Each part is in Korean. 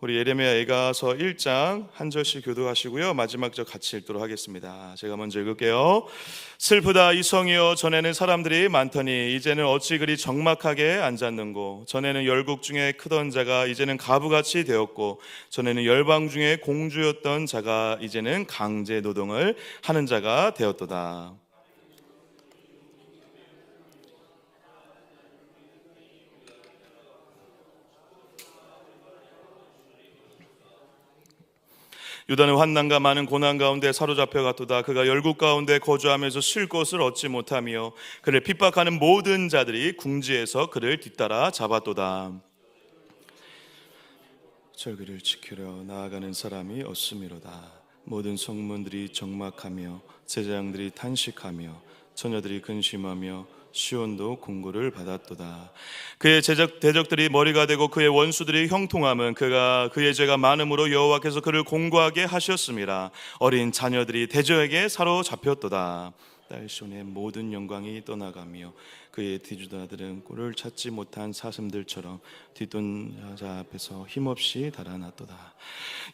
우리 예레미야 애가서 1장 한 절씩 교도하시고요, 마지막 절 같이 읽도록 하겠습니다. 제가 먼저 읽을게요. 슬프다 이 성이여, 전에는 사람들이 많더니 이제는 어찌 그리 적막하게 앉았는고. 전에는 열국 중에 크던 자가 이제는 가부같이 되었고, 전에는 열방 중에 공주였던 자가 이제는 강제 노동을 하는 자가 되었도다. 유다는 환난과 많은 고난 가운데 사로잡혀 갔도다. 그가 열국 가운데 거주하면서 쉴 곳을 얻지 못하며 그를 핍박하는 모든 자들이 궁지에서 그를 뒤따라 잡았도다. 절기를 지키려 나아가는 사람이 없음이로다. 모든 성문들이 적막하며 제사장들이 탄식하며 처녀들이 근심하며 시온도 공고를 받았도다. 그의 대적들이 머리가 되고 그의 원수들이 형통함은 그의 죄가 많음으로 여호와께서 그를 공고하게 하셨음이라. 어린 자녀들이 대저에게 사로잡혔도다. 딸 시온의 모든 영광이 떠나가며 그의 뒤주다들은 꼴을 찾지 못한 사슴들처럼 뒷돈 자 앞에서 힘없이 달아났도다.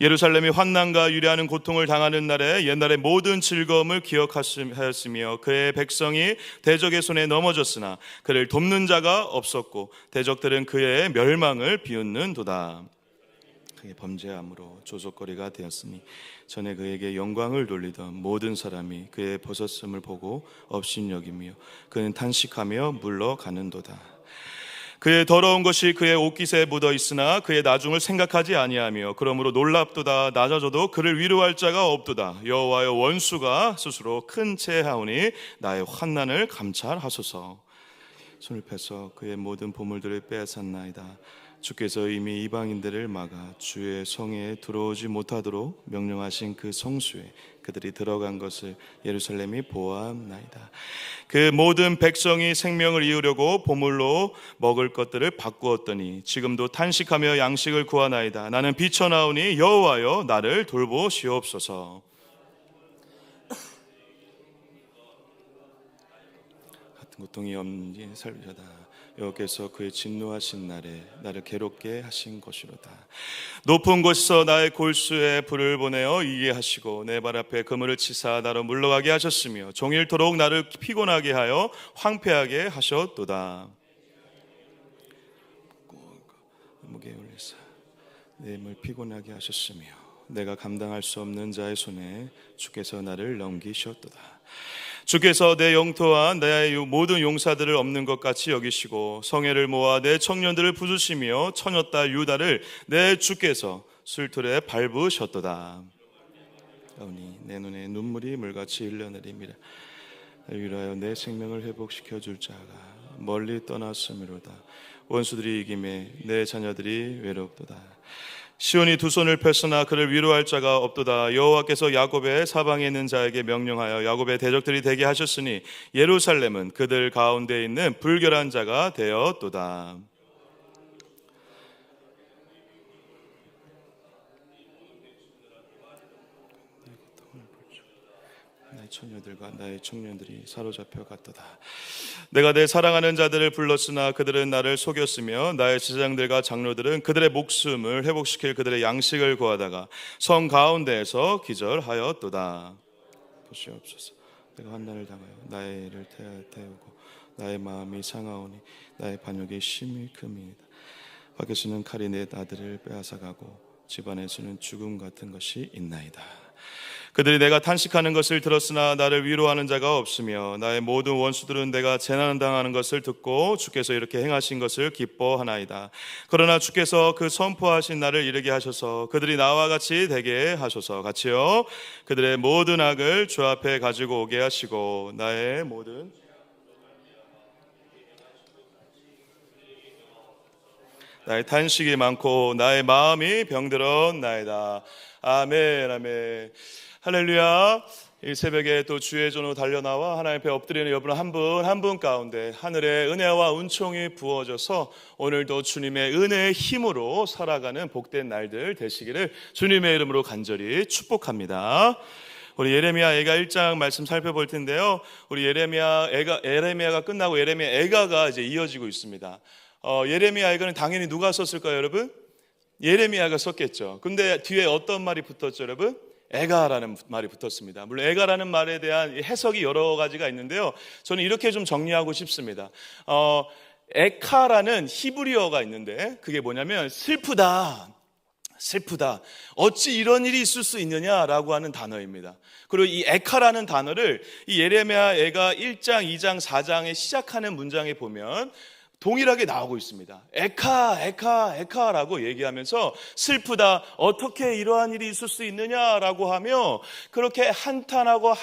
예루살렘이 환난과 유리하는 고통을 당하는 날에 옛날의 모든 즐거움을 기억하였으며 그의 백성이 대적의 손에 넘어졌으나 그를 돕는 자가 없었고 대적들은 그의 멸망을 비웃는도다. 그의 범죄함으로 조속거리가 되었으니 전에 그에게 영광을 돌리던 모든 사람이 그의 벗었음을 보고 업신여기며 그는 탄식하며 물러가는도다. 그의 더러운 것이 그의 옷깃에 묻어 있으나 그의 나중을 생각하지 아니하며 그러므로 놀랍도다. 낮아져도 그를 위로할 자가 없도다. 여호와여, 원수가 스스로 큰 채하오니 나의 환난을 감찰하소서. 손을 펴서 그의 모든 보물들을 빼앗았나이다. 주께서 이미 이방인들을 막아 주의 성에 들어오지 못하도록 명령하신 그 성수에 그들이 들어간 것을 예루살렘이 보았나이다. 그 모든 백성이 생명을 이으려고 보물로 먹을 것들을 바꾸었더니 지금도 탄식하며 양식을 구하나이다. 나는 비쳐나오니 여호와여, 나를 돌보시옵소서. 같은 고통이 없는지 살펴다. 여호께서 그의 진노하신 날에 나를 괴롭게 하신 것이로다. 높은 곳에서 나의 골수에 불을 보내어 이게 하시고 내 발 앞에 그물을 치사 나로 물러가게 하셨으며 종일토록 나를 피곤하게 하여 황폐하게 하셨도다. 무게 올리사 내 몸을 피곤하게 하셨으며 내가 감당할 수 없는 자의 손에 주께서 나를 넘기셨도다. 주께서 내 영토와 내 모든 용사들을 없는 것 같이 여기시고 성회를 모아 내 청년들을 부수시며 처녀딸 유다를 내 주께서 술틀에 밟으셨도다. 아오니 내 눈에 눈물이 물같이 흘러내립니다. 위로하여 내 생명을 회복시켜 줄 자가 멀리 떠났음이로다. 원수들이 이김에 내 자녀들이 외롭도다. 시온이 두 손을 폈으나 그를 위로할 자가 없도다. 여호와께서 야곱의 사방에 있는 자에게 명령하여 야곱의 대적들이 되게 하셨으니 예루살렘은 그들 가운데 있는 불결한 자가 되었도다. 나의 처녀들과 나의 청년들이 사로잡혀 갔도다. 내가 내 사랑하는 자들을 불렀으나 그들은 나를 속였으며 나의 제사장들과 장로들은 그들의 목숨을 회복시킬 그들의 양식을 구하다가 성 가운데에서 기절하였도다. 보시옵소서. 내가 환난을 당하여 나의 애를 태우고 나의 마음이 상하오니 나의 반역이 심히 큼이니이다. 밖에서는 칼이 내 아들을 빼앗아가고 집안에서는 죽음 같은 것이 있나이다. 그들이 내가 탄식하는 것을 들었으나 나를 위로하는 자가 없으며 나의 모든 원수들은 내가 재난 당하는 것을 듣고 주께서 이렇게 행하신 것을 기뻐하나이다. 그러나 주께서 그 선포하신 날을 이르게 하셔서 그들이 나와 같이 되게 하소서. 같이요. 그들의 모든 악을 주 앞에 가지고 오게 하시고 나의 모든 나의 탄식이 많고 나의 마음이 병들었나이다. 아멘, 아멘. 할렐루야. 이 새벽에 또 주의 전으로 달려나와 하나님 앞에 엎드리는 여러분 한 분 한 분 가운데 하늘의 은혜와 은총이 부어져서 오늘도 주님의 은혜의 힘으로 살아가는 복된 날들 되시기를 주님의 이름으로 간절히 축복합니다. 우리 예레미야 애가 1장 말씀 살펴볼 텐데요. 우리 예레미야가 끝나고 예레미야 애가가 이제 이어지고 있습니다. 예레미야 애가는 당연히 누가 썼을까요, 여러분? 예레미야가 썼겠죠. 근데 뒤에 어떤 말이 붙었죠, 여러분? 애가라는 말이 붙었습니다. 물론 애가라는 말에 대한 해석이 여러 가지가 있는데요, 저는 이렇게 좀 정리하고 싶습니다. 에카라는 히브리어가 있는데 그게 뭐냐면 슬프다, 어찌 이런 일이 있을 수 있느냐라고 하는 단어입니다. 그리고 이 에카라는 단어를 이 예레미야가 1장, 2장, 4장에 시작하는 문장에 보면 동일하게 나오고 있습니다. 에카라고 얘기하면서 슬프다, 어떻게 이러한 일이 있을 수 있느냐라고 하며 그렇게 한탄하고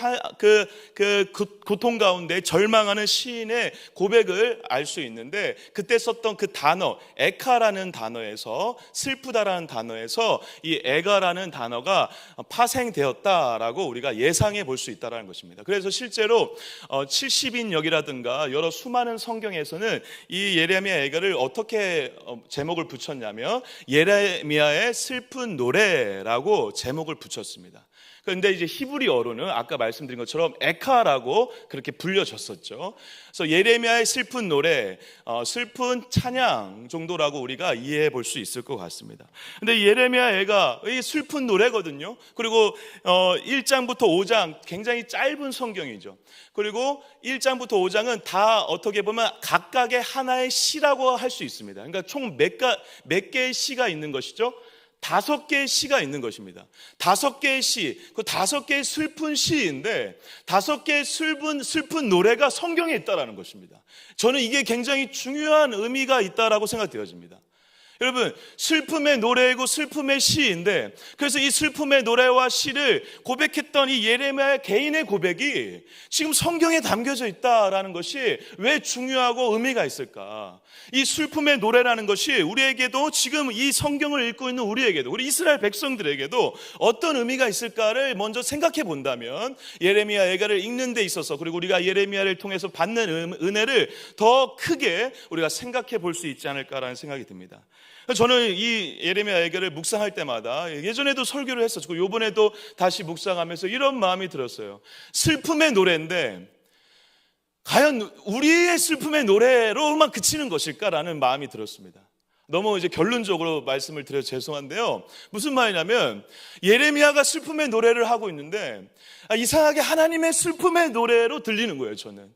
고통 가운데 절망하는 시인의 고백을 알 수 있는데, 그때 썼던 그 단어 에카라는 단어에서, 슬프다라는 단어에서 이 에가라는 단어가 파생되었다라고 우리가 예상해 볼 수 있다는 것입니다. 그래서 실제로 70인역이라든가 여러 수많은 성경에서는 이 예레미야 애가를 어떻게 제목을 붙였냐면 예레미야의 슬픈 노래라고 제목을 붙였습니다. 그런데 이제 히브리어로는 아까 말씀드린 것처럼 에카라고 그렇게 불려졌었죠. 그래서 예레미야의 슬픈 노래, 슬픈 찬양 정도라고 우리가 이해해 볼 수 있을 것 같습니다. 근데 예레미야 애가 이 슬픈 노래거든요. 그리고 1장부터 5장 굉장히 짧은 성경이죠. 그리고 1장부터 5장은 다 어떻게 보면 각각의 하나의 시라고 할 수 있습니다. 그러니까 총 몇 개의 시가 있는 것이죠? 5개의 시가 있는 것입니다. 5개의 시, 그 5개의 슬픈 시인데 5개의 슬픈 노래가 성경에 있다라는 것입니다. 저는 이게 굉장히 중요한 의미가 있다라고 생각되어집니다. 여러분, 슬픔의 노래이고 슬픔의 시인데, 그래서 이 슬픔의 노래와 시를 고백했던 이 예레미야 개인의 고백이 지금 성경에 담겨져 있다라는 것이 왜 중요하고 의미가 있을까? 이 슬픔의 노래라는 것이 우리에게도, 지금 이 성경을 읽고 있는 우리에게도, 우리 이스라엘 백성들에게도 어떤 의미가 있을까를 먼저 생각해 본다면, 예레미야 애가를 읽는 데 있어서, 그리고 우리가 예레미야를 통해서 받는 은혜를 더 크게 우리가 생각해 볼 수 있지 않을까라는 생각이 듭니다. 저는 이 예레미야 애가를 묵상할 때마다, 예전에도 설교를 했었고 이번에도 다시 묵상하면서 이런 마음이 들었어요. 슬픔의 노래인데 과연 우리의 슬픔의 노래로만 그치는 것일까라는 마음이 들었습니다. 너무 이제 결론적으로 말씀을 드려서 죄송한데요, 무슨 말이냐면 예레미야가 슬픔의 노래를 하고 있는데 이상하게 하나님의 슬픔의 노래로 들리는 거예요. 저는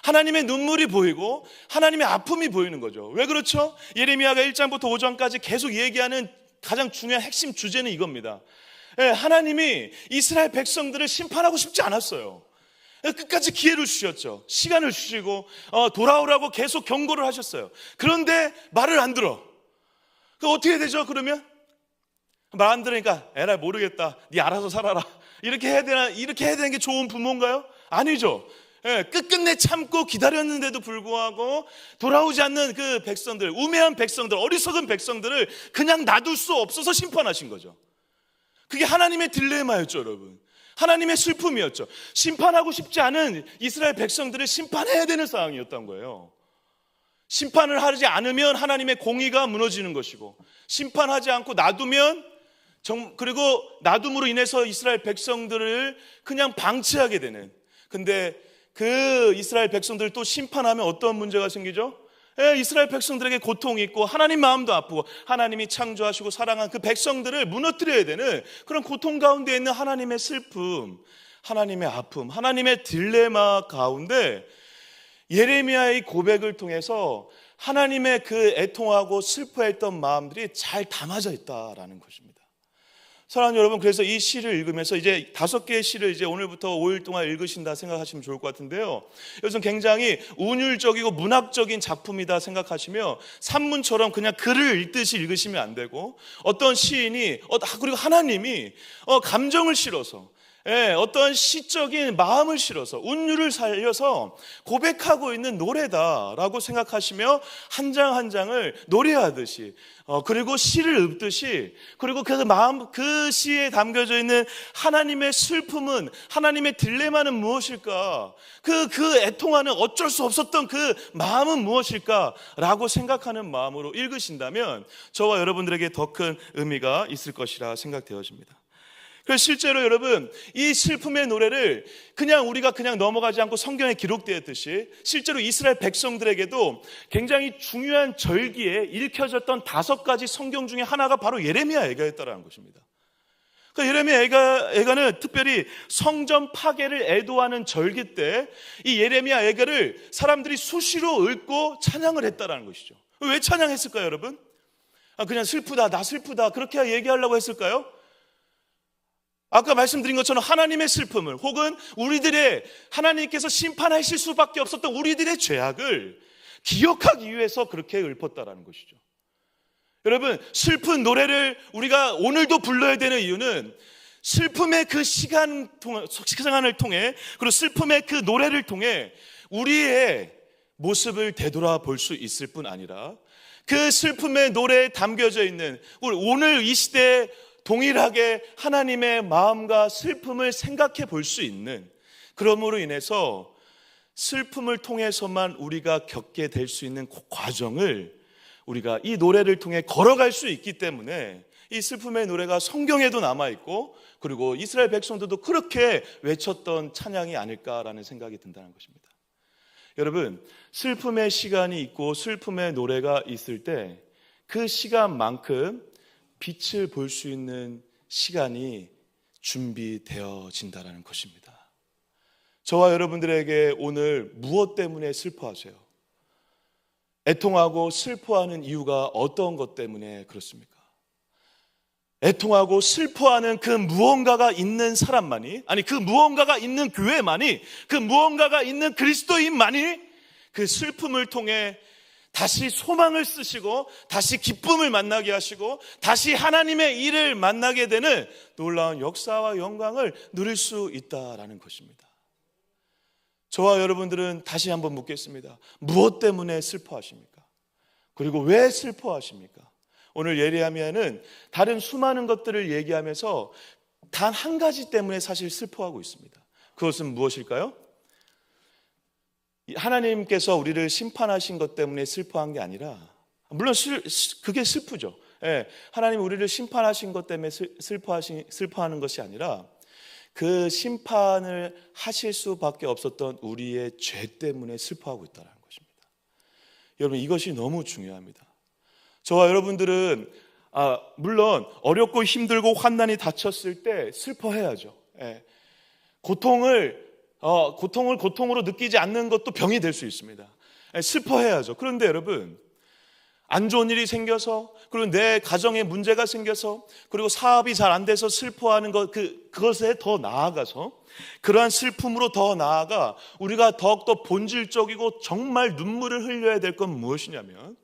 하나님의 눈물이 보이고 하나님의 아픔이 보이는 거죠. 왜 그렇죠? 예레미야가 1장부터 5장까지 계속 얘기하는 가장 중요한 핵심 주제는 이겁니다. 하나님이 이스라엘 백성들을 심판하고 싶지 않았어요. 끝까지 기회를 주셨죠. 시간을 주시고 돌아오라고 계속 경고를 하셨어요. 그런데 말을 안 들어. 그럼 어떻게 되죠? 그러면 말 안 들으니까 에라 모르겠다, 네 알아서 살아라, 이렇게 해야 되는 게 좋은 부모인가요? 아니죠. 끝끝내 참고 기다렸는데도 불구하고 돌아오지 않는 그 백성들, 우매한 백성들, 어리석은 백성들을 그냥 놔둘 수 없어서 심판하신 거죠. 그게 하나님의 딜레마였죠, 여러분. 하나님의 슬픔이었죠. 심판하고 싶지 않은 이스라엘 백성들을 심판해야 되는 상황이었던 거예요. 심판을 하지 않으면 하나님의 공의가 무너지는 것이고, 심판하지 않고 놔두면, 그리고 놔둠으로 인해서 이스라엘 백성들을 그냥 방치하게 되는. 근데 그 이스라엘 백성들을 또 심판하면 어떤 문제가 생기죠? 이스라엘 백성들에게 고통이 있고 하나님 마음도 아프고 하나님이 창조하시고 사랑한 그 백성들을 무너뜨려야 되는 그런 고통 가운데 있는 하나님의 슬픔, 하나님의 아픔, 하나님의 딜레마 가운데 예레미야의 고백을 통해서 하나님의 그 애통하고 슬퍼했던 마음들이 잘 담아져 있다라는 것입니다. 사랑하는 여러분, 그래서 이 시를 읽으면서 이제 5개의 시를 이제 오늘부터 5일 동안 읽으신다 생각하시면 좋을 것 같은데요, 이것은 굉장히 운율적이고 문학적인 작품이다 생각하시며 산문처럼 그냥 글을 읽듯이 읽으시면 안 되고, 어떤 시인이 그리고 하나님이 감정을 실어서, 어떤 시적인 마음을 실어서 운율을 살려서 고백하고 있는 노래다라고 생각하시며 한 장 한 장을 노래하듯이, 그리고 시를 읊듯이, 그리고 그 시에 담겨져 있는 하나님의 슬픔은, 하나님의 딜레마는 무엇일까, 그 애통하는 어쩔 수 없었던 그 마음은 무엇일까라고 생각하는 마음으로 읽으신다면 저와 여러분들에게 더 큰 의미가 있을 것이라 생각되어집니다. 그래서 실제로 여러분, 이 슬픔의 노래를 그냥 우리가 그냥 넘어가지 않고 성경에 기록되었듯이 실제로 이스라엘 백성들에게도 굉장히 중요한 절기에 읽혀졌던 5가지 성경 중에 하나가 바로 예레미야 애가였다는 것입니다. 그 예레미야 애가는 특별히 성전 파괴를 애도하는 절기 때 이 예레미야 애가를 사람들이 수시로 읽고 찬양을 했다는 것이죠. 왜 찬양했을까요, 여러분? 그냥 슬프다, 나 슬프다 그렇게 얘기하려고 했을까요? 아까 말씀드린 것처럼 하나님의 슬픔을, 혹은 우리들의 하나님께서 심판하실 수밖에 없었던 우리들의 죄악을 기억하기 위해서 그렇게 읊었다라는 것이죠. 여러분, 슬픈 노래를 우리가 오늘도 불러야 되는 이유는 슬픔의 그 시간을 통해, 그리고 슬픔의 그 노래를 통해 우리의 모습을 되돌아볼 수 있을 뿐 아니라 그 슬픔의 노래에 담겨져 있는 오늘 이 시대에 동일하게 하나님의 마음과 슬픔을 생각해 볼 수 있는, 그러므로 인해서 슬픔을 통해서만 우리가 겪게 될 수 있는 그 과정을 우리가 이 노래를 통해 걸어갈 수 있기 때문에 이 슬픔의 노래가 성경에도 남아있고, 그리고 이스라엘 백성들도 그렇게 외쳤던 찬양이 아닐까라는 생각이 든다는 것입니다. 여러분, 슬픔의 시간이 있고 슬픔의 노래가 있을 때 그 시간만큼 빛을 볼 수 있는 시간이 준비되어진다는 것입니다. 저와 여러분들에게 오늘 무엇 때문에 슬퍼하세요? 애통하고 슬퍼하는 이유가 어떤 것 때문에 그렇습니까? 애통하고 슬퍼하는 그 무언가가 있는 사람만이, 아니 그 무언가가 있는 교회만이, 그 무언가가 있는 그리스도인만이 그 슬픔을 통해 다시 소망을 쓰시고 다시 기쁨을 만나게 하시고 다시 하나님의 일을 만나게 되는 놀라운 역사와 영광을 누릴 수 있다라는 것입니다. 저와 여러분들은 다시 한번 묻겠습니다. 무엇 때문에 슬퍼하십니까? 그리고 왜 슬퍼하십니까? 오늘 예레미야는 다른 수많은 것들을 얘기하면서 단 한 가지 때문에 사실 슬퍼하고 있습니다. 그것은 무엇일까요? 하나님께서 우리를 심판하신 것 때문에 슬퍼한 게 아니라, 물론 그게 슬프죠. 하나님 우리를 심판하신 것 때문에 슬퍼하는 것이 아니라 그 심판을 하실 수밖에 없었던 우리의 죄 때문에 슬퍼하고 있다는 것입니다. 여러분, 이것이 너무 중요합니다. 저와 여러분들은 물론 어렵고 힘들고 환난이 닥쳤을 때 슬퍼해야죠. 고통으로 느끼지 않는 것도 병이 될 수 있습니다. 슬퍼해야죠. 그런데 여러분, 안 좋은 일이 생겨서, 그리고 내 가정에 문제가 생겨서, 그리고 사업이 잘 안 돼서 슬퍼하는 것, 그것에 더 나아가서, 그러한 슬픔으로 더 나아가 우리가 더욱더 본질적이고 정말 눈물을 흘려야 될 건 무엇이냐면,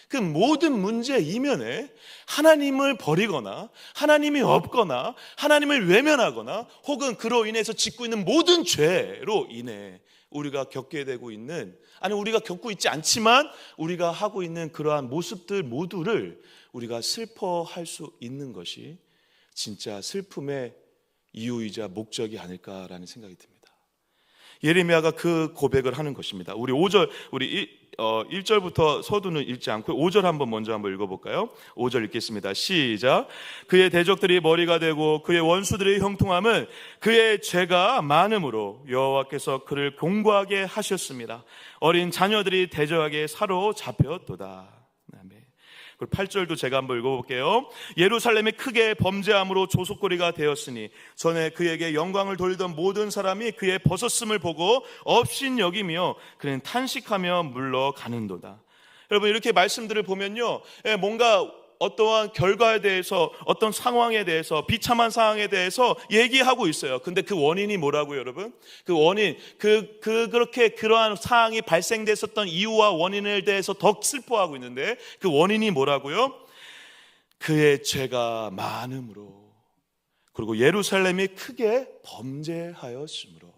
그 모든 문제 이면에 하나님을 버리거나 하나님이 없거나 하나님을 외면하거나 혹은 그로 인해서 짓고 있는 모든 죄로 인해 우리가 겪게 되고 있는, 아니 우리가 겪고 있지 않지만 우리가 하고 있는 그러한 모습들 모두를 우리가 슬퍼할 수 있는 것이 진짜 슬픔의 이유이자 목적이 아닐까라는 생각이 듭니다. 예레미야가 그 고백을 하는 것입니다. 우리 1절부터 서두는 읽지 않고 5절 한번 읽어볼까요? 5절 읽겠습니다. 시작. 그의 대적들이 머리가 되고 그의 원수들의 형통함은 그의 죄가 많음으로 여호와께서 그를 공고하게 하셨습니다. 어린 자녀들이 대적에게 사로잡혔도다. 8절도 제가 한번 읽어볼게요. 예루살렘이 크게 범죄함으로 조속거리가 되었으니 전에 그에게 영광을 돌리던 모든 사람이 그의 벗었음을 보고 업신여기며 그는 탄식하며 물러가는도다. 여러분, 이렇게 말씀들을 보면요, 뭔가 어떠한 결과에 대해서, 어떤 상황에 대해서, 비참한 상황에 대해서 얘기하고 있어요. 근데 그 원인이 뭐라고요, 여러분? 그 원인, 그렇게 그러한 상황이 발생됐었던 이유와 원인에 대해서 더 슬퍼하고 있는데 그 원인이 뭐라고요? 그의 죄가 많음으로, 그리고 예루살렘이 크게 범죄하였으므로.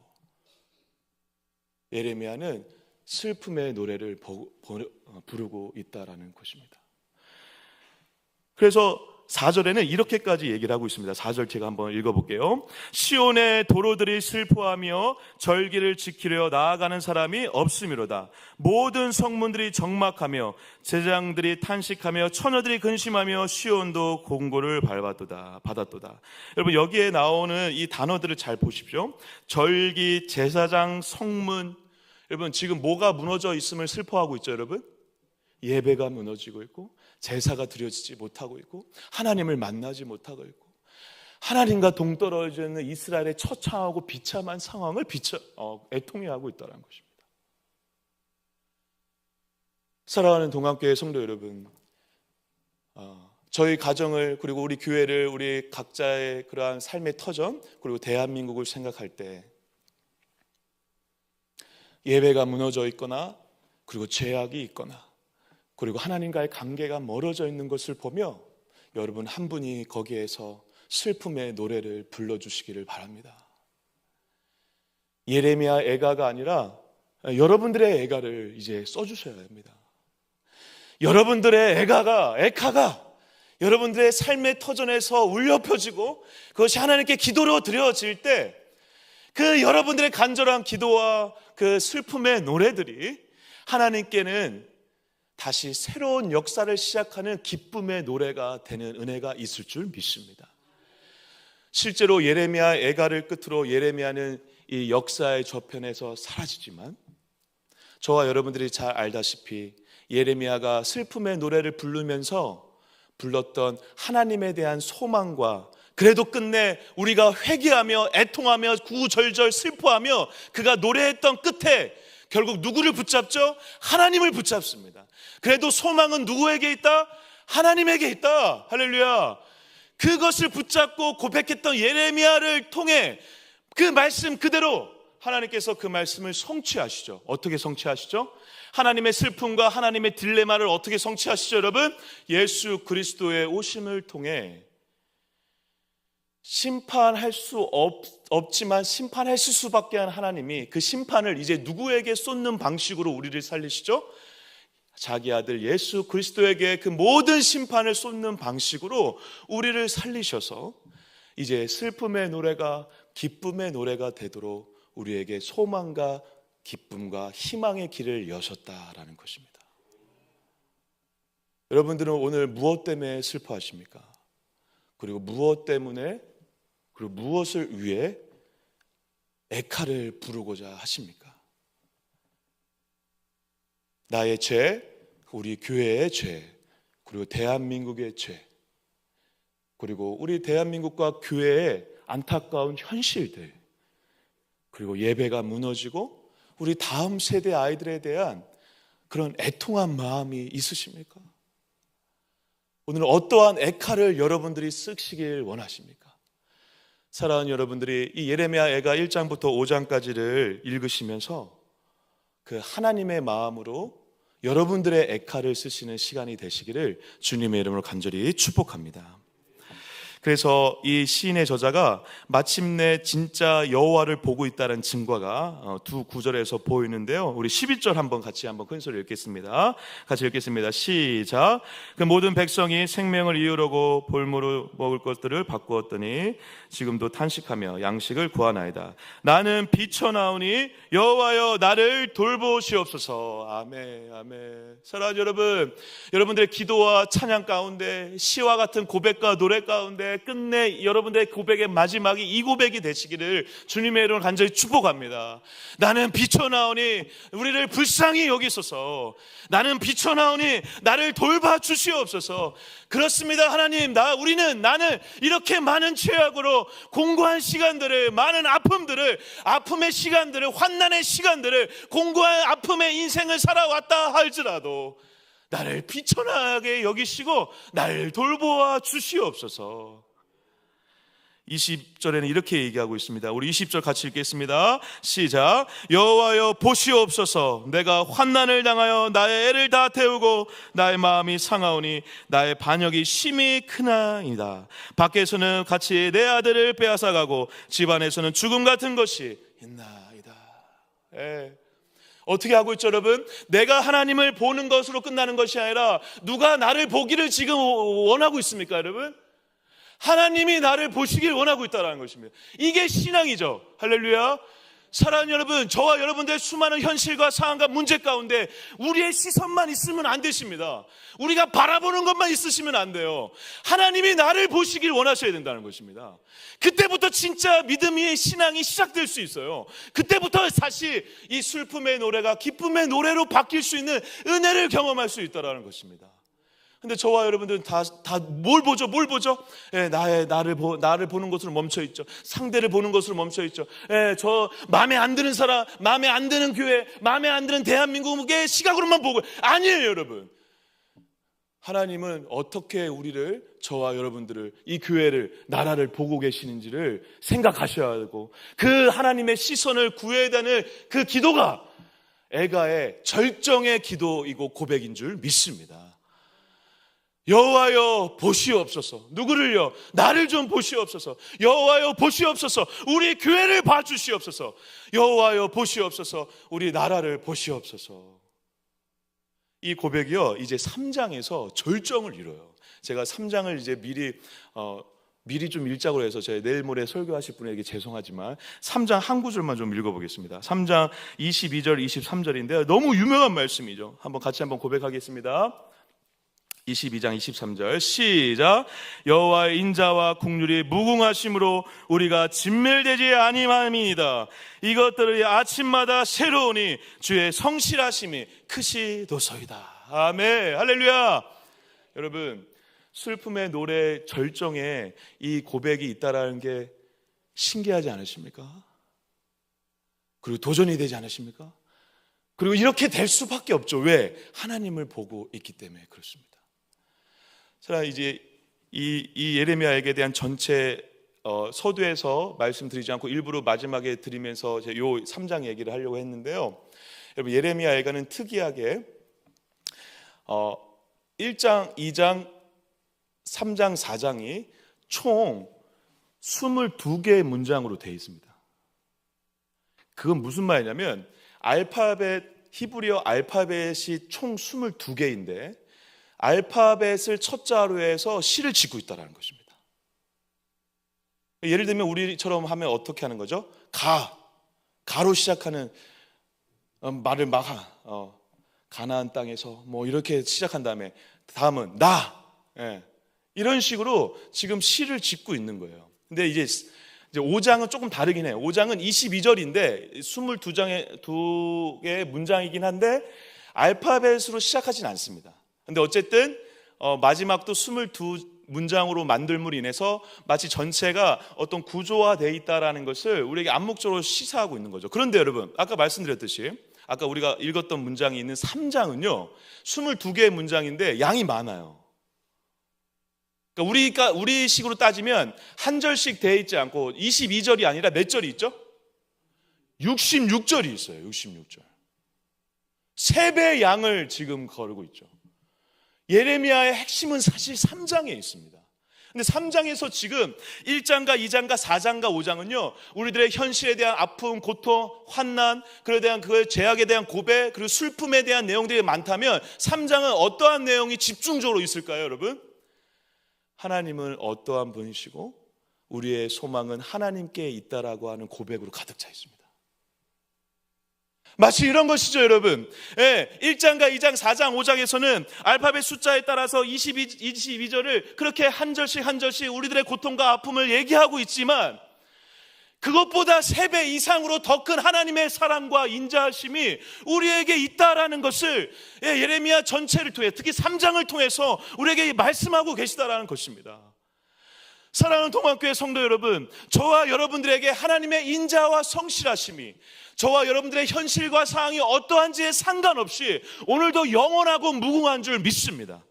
예레미야는 슬픔의 노래를 부르고 있다라는 것입니다. 그래서 4절에는 이렇게까지 얘기를 하고 있습니다. 4절 제가 한번 읽어볼게요. 시온의 도로들이 슬퍼하며 절기를 지키려 나아가는 사람이 없음이로다. 모든 성문들이 적막하며 제장들이 탄식하며 처녀들이 근심하며 시온도 공고를 받았도다. 여러분, 여기에 나오는 이 단어들을 잘 보십시오. 절기, 제사장, 성문. 여러분, 지금 뭐가 무너져 있음을 슬퍼하고 있죠, 여러분? 예배가 무너지고 있고, 제사가 드려지지 못하고 있고, 하나님을 만나지 못하고 있고, 하나님과 동떨어져 있는 이스라엘의 처참하고 비참한 상황을 애통해하고 있다는 것입니다. 사랑하는 동학교회 성도 여러분, 저희 가정을, 그리고 우리 교회를, 우리 각자의 그러한 삶의 터전, 그리고 대한민국을 생각할 때 예배가 무너져 있거나, 그리고 죄악이 있거나, 그리고 하나님과의 관계가 멀어져 있는 것을 보며 여러분 한 분이 거기에서 슬픔의 노래를 불러주시기를 바랍니다. 예레미야 애가가 아니라 여러분들의 애가를 이제 써주셔야 합니다. 여러분들의 애카가 여러분들의 삶의 터전에서 울려 펴지고 그것이 하나님께 기도로 드려질 때 그 여러분들의 간절한 기도와 그 슬픔의 노래들이 하나님께는 다시 새로운 역사를 시작하는 기쁨의 노래가 되는 은혜가 있을 줄 믿습니다. 실제로 예레미야 애가를 끝으로 예레미야는 이 역사의 저편에서 사라지지만 저와 여러분들이 잘 알다시피 예레미야가 슬픔의 노래를 부르면서 불렀던 하나님에 대한 소망과, 그래도 끝내 우리가 회개하며 애통하며 구절절 슬퍼하며 그가 노래했던 끝에 결국 누구를 붙잡죠? 하나님을 붙잡습니다. 그래도 소망은 누구에게 있다? 하나님에게 있다. 할렐루야. 그것을 붙잡고 고백했던 예레미야를 통해 그 말씀 그대로 하나님께서 그 말씀을 성취하시죠. 어떻게 성취하시죠? 하나님의 슬픔과 하나님의 딜레마를 어떻게 성취하시죠, 여러분? 예수 그리스도의 오심을 통해 심판할 수 없지만 심판하실 수밖에 한 하나님이 그 심판을 이제 누구에게 쏟는 방식으로 우리를 살리시죠? 자기 아들 예수 그리스도에게 그 모든 심판을 쏟는 방식으로 우리를 살리셔서 이제 슬픔의 노래가 기쁨의 노래가 되도록 우리에게 소망과 기쁨과 희망의 길을 여셨다라는 것입니다. 여러분들은 오늘 무엇 때문에 슬퍼하십니까? 그리고 무엇 때문에, 그리고 무엇을 위해 애카를 부르고자 하십니까? 나의 죄, 우리 교회의 죄, 그리고 대한민국의 죄, 그리고 우리 대한민국과 교회의 안타까운 현실들, 그리고 예배가 무너지고 우리 다음 세대 아이들에 대한 그런 애통한 마음이 있으십니까? 오늘 어떠한 애카를 여러분들이 쓰시길 원하십니까? 사랑하는 여러분들이 이 예레미야 애가 1장부터 5장까지를 읽으시면서 그 하나님의 마음으로 여러분들의 애카를 쓰시는 시간이 되시기를 주님의 이름으로 간절히 축복합니다. 그래서 이 시인의 저자가 마침내 진짜 여호와를 보고 있다는 증거가 두 구절에서 보이는데요. 우리 12절 한번 같이 한번 큰 소리 읽겠습니다. 같이 읽겠습니다. 시작. 그 모든 백성이 생명을 이으려고 볼모로 먹을 것들을 바꾸었더니 지금도 탄식하며 양식을 구하나이다. 나는 비쳐나오니 여호와여 나를 돌보시옵소서. 아멘, 아멘. 사랑하는 여러분, 여러분들의 기도와 찬양 가운데, 시와 같은 고백과 노래 가운데 끝내 여러분들의 고백의 마지막이 이 고백이 되시기를 주님의 이름으로 간절히 축복합니다. 나는 비쳐나오니 우리를 불쌍히 여기소서. 나는 비쳐나오니 나를 돌봐 주시옵소서. 그렇습니다, 하나님. 나는 이렇게 많은 죄악으로 공고한 시간들을, 많은 아픔의 시간들을, 환난의 시간들을, 공고한 아픔의 인생을 살아왔다 할지라도 나를 비천하게 여기시고 나를 돌보아 주시옵소서. 20절에는 이렇게 얘기하고 있습니다. 우리 20절 같이 읽겠습니다. 시작. 여호와여 보시옵소서. 내가 환난을 당하여 나의 애를 다 태우고 나의 마음이 상하오니 나의 반역이 심히 크나이다. 밖에서는 같이 내 아들을 빼앗아가고 집안에서는 죽음 같은 것이 있나이다. 어떻게 하고 있죠, 여러분? 내가 하나님을 보는 것으로 끝나는 것이 아니라 누가 나를 보기를 지금 원하고 있습니까, 여러분? 하나님이 나를 보시길 원하고 있다는 것입니다. 이게 신앙이죠. 할렐루야. 사랑하는 여러분, 저와 여러분들의 수많은 현실과 상황과 문제 가운데 우리의 시선만 있으면 안 되십니다. 우리가 바라보는 것만 있으시면 안 돼요. 하나님이 나를 보시길 원하셔야 된다는 것입니다. 그때부터 진짜 믿음의 신앙이 시작될 수 있어요. 그때부터 다시 이 슬픔의 노래가 기쁨의 노래로 바뀔 수 있는 은혜를 경험할 수 있다는 것입니다. 근데 저와 여러분들은 다 뭘 보죠? 예, 나를 보는 것으로 멈춰 있죠. 상대를 보는 것으로 멈춰 있죠. 예, 저 마음에 안 드는 사람, 마음에 안 드는 교회, 마음에 안 드는 대한민국의 시각으로만 보고. 아니에요, 여러분. 하나님은 어떻게 우리를, 저와 여러분들을, 이 교회를, 나라를 보고 계시는지를 생각하셔야 하고, 그 하나님의 시선을 구해야 되는 그 기도가 애가의 절정의 기도이고 고백인 줄 믿습니다. 여호와여 보시옵소서. 누구를요? 나를 좀 보시옵소서. 여호와여 보시옵소서. 우리 교회를 봐주시옵소서. 여호와여 보시옵소서. 우리 나라를 보시옵소서. 이 고백이요, 이제 3장에서 절정을 이뤄요. 제가 3장을 이제 미리 좀 읽자고 해서 제가 내일 모레 설교하실 분에게 죄송하지만 3장 한 구절만 좀 읽어보겠습니다. 3장 22절 23절인데요 너무 유명한 말씀이죠. 같이 한번 고백하겠습니다. 22장 23절 시작. 여호와의 인자와 국률이 무궁하심으로 우리가 진멸되지 아니함이니이다. 이것들이 아침마다 새로우니 주의 성실하심이 크시도소이다. 아멘. 할렐루야. 여러분, 슬픔의 노래 절정에 이 고백이 있다라는 게 신기하지 않으십니까? 그리고 도전이 되지 않으십니까? 그리고 이렇게 될 수밖에 없죠. 왜? 하나님을 보고 있기 때문에 그렇습니다. 자, 이제 이 예레미야에게 대한 전체 서두에서 말씀드리지 않고 일부러 마지막에 드리면서 요 3장 얘기를 하려고 했는데요. 여러분, 예레미야에게는 특이하게 1장, 2장, 3장, 4장이 총 22개의 문장으로 되어 있습니다. 그건 무슨 말이냐면 히브리어 알파벳이 총 22개인데 알파벳을 첫 자로 해서 시를 짓고 있다는 것입니다. 예를 들면 우리처럼 하면 어떻게 하는 거죠? 가로 시작하는 말을 가나안 땅에서 뭐 이렇게 시작한 다음에 다음은 이런 식으로 지금 시를 짓고 있는 거예요. 근데 이제 5장은 조금 다르긴 해요. 5장은 22절인데 22개의 문장이긴 한데 알파벳으로 시작하진 않습니다. 근데 어쨌든 마지막도 22문장으로 만들므로 인해서 마치 전체가 어떤 구조화되어 있다라는 것을 우리에게 암묵적으로 시사하고 있는 거죠. 그런데 여러분, 아까 말씀드렸듯이 아까 우리가 읽었던 문장이 있는 3장은요 22개의 문장인데 양이 많아요. 그러니까 우리 식으로 따지면 한 절씩 되어 있지 않고 22절이 아니라 몇 절이 있죠? 66절이 있어요. 66절. 3배의 양을 지금 거르고 있죠. 예레미야의 핵심은 사실 3장에 있습니다. 근데 3장에서 지금 1장과 2장과 4장과 5장은요 우리들의 현실에 대한 아픔, 고통, 환난, 그에 대한 그 죄악에 대한 고백, 그리고 슬픔에 대한 내용들이 많다면 3장은 어떠한 내용이 집중적으로 있을까요, 여러분? 하나님은 어떠한 분이시고 우리의 소망은 하나님께 있다라고 하는 고백으로 가득 차 있습니다. 마치 이런 것이죠, 여러분. 1장과 2장, 4장, 5장에서는 알파벳 숫자에 따라서 22절을 그렇게 한 절씩 우리들의 고통과 아픔을 얘기하고 있지만 그것보다 3배 이상으로 더 큰 하나님의 사랑과 인자하심이 우리에게 있다라는 것을 예레미야 전체를 통해 특히 3장을 통해서 우리에게 말씀하고 계시다라는 것입니다. 사랑하는 동안교회 성도 여러분, 저와 여러분들에게 하나님의 인자와 성실하심이 저와 여러분들의 현실과 상황이 어떠한지에 상관없이 오늘도 영원하고 무궁한 줄 믿습니다.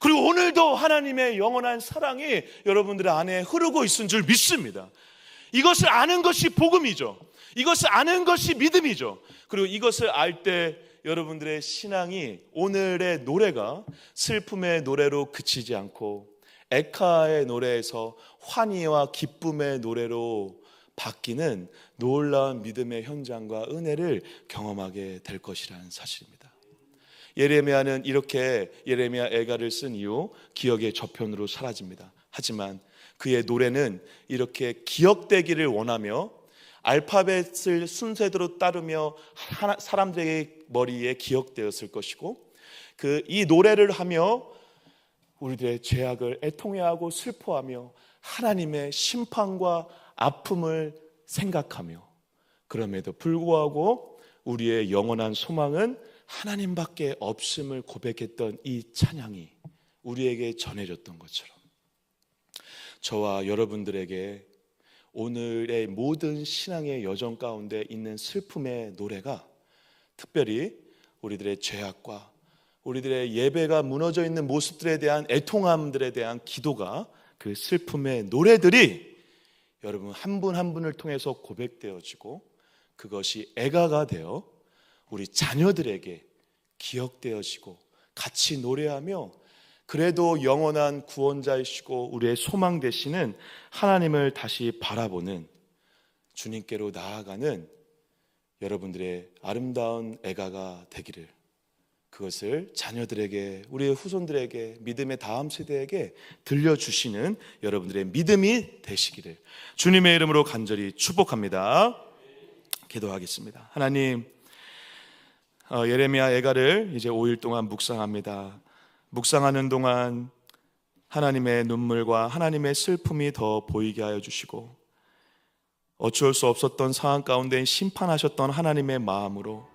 그리고 오늘도 하나님의 영원한 사랑이 여러분들의 안에 흐르고 있는 줄 믿습니다. 이것을 아는 것이 복음이죠. 이것을 아는 것이 믿음이죠. 그리고 이것을 알 때 여러분들의 신앙이 오늘의 노래가 슬픔의 노래로 그치지 않고 에카의 노래에서 환희와 기쁨의 노래로 바뀌는 놀라운 믿음의 현장과 은혜를 경험하게 될 것이라는 사실입니다. 예레미야는 이렇게 예레미야 애가를 쓴 이후 기억의 저편으로 사라집니다. 하지만 그의 노래는 이렇게 기억되기를 원하며 알파벳을 순서대로 따르며 사람들의 머리에 기억되었을 것이고, 이 노래를 하며 우리들의 죄악을 애통해하고 슬퍼하며 하나님의 심판과 아픔을 생각하며, 그럼에도 불구하고 우리의 영원한 소망은 하나님밖에 없음을 고백했던 이 찬양이 우리에게 전해졌던 것처럼, 저와 여러분들에게 오늘의 모든 신앙의 여정 가운데 있는 슬픔의 노래가, 특별히 우리들의 죄악과 우리들의 예배가 무너져 있는 모습들에 대한 애통함들에 대한 기도가, 그 슬픔의 노래들이 여러분 한 분 한 분을 통해서 고백되어지고, 그것이 애가가 되어 우리 자녀들에게 기억되어지고 같이 노래하며, 그래도 영원한 구원자이시고 우리의 소망 되시는 하나님을 다시 바라보는, 주님께로 나아가는 여러분들의 아름다운 애가가 되기를, 그것을 자녀들에게, 우리의 후손들에게, 믿음의 다음 세대에게 들려주시는 여러분들의 믿음이 되시기를 주님의 이름으로 간절히 축복합니다. 기도하겠습니다. 하나님, 예레미야 애가를 이제 5일 동안 묵상합니다. 묵상하는 동안 하나님의 눈물과 하나님의 슬픔이 더 보이게 하여 주시고, 어쩔 수 없었던 상황 가운데 심판하셨던 하나님의 마음으로,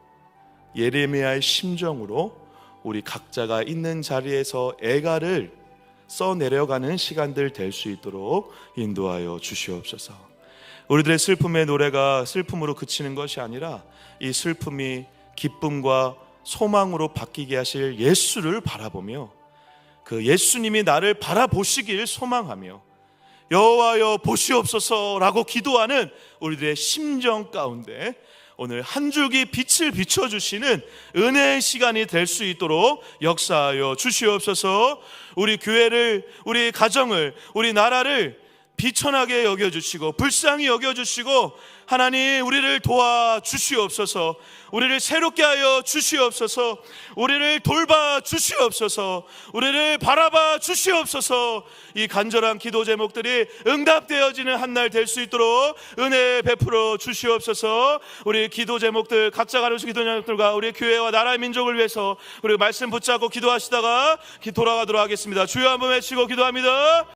예레미야의 심정으로 우리 각자가 있는 자리에서 애가를 써내려가는 시간들 될 수 있도록 인도하여 주시옵소서. 우리들의 슬픔의 노래가 슬픔으로 그치는 것이 아니라 이 슬픔이 기쁨과 소망으로 바뀌게 하실 예수를 바라보며, 그 예수님이 나를 바라보시길 소망하며 여호와여 보시옵소서라고 기도하는 우리들의 심정 가운데 오늘 한 줄기 빛을 비춰주시는 은혜의 시간이 될 수 있도록 역사하여 주시옵소서. 우리 교회를, 우리 가정을, 우리 나라를 비천하게 여겨주시고 불쌍히 여겨주시고, 하나님 우리를 도와주시옵소서. 우리를 새롭게 하여 주시옵소서. 우리를 돌봐 주시옵소서. 우리를 바라봐 주시옵소서. 이 간절한 기도 제목들이 응답되어지는 한 날 될 수 있도록 은혜 베풀어 주시옵소서. 우리 기도 제목들, 각자 가르치는 기도 제목들과 우리 교회와 나라의 민족을 위해서 우리 말씀 붙잡고 기도하시다가 돌아가도록 하겠습니다. 주여 한번 외치고 기도합니다.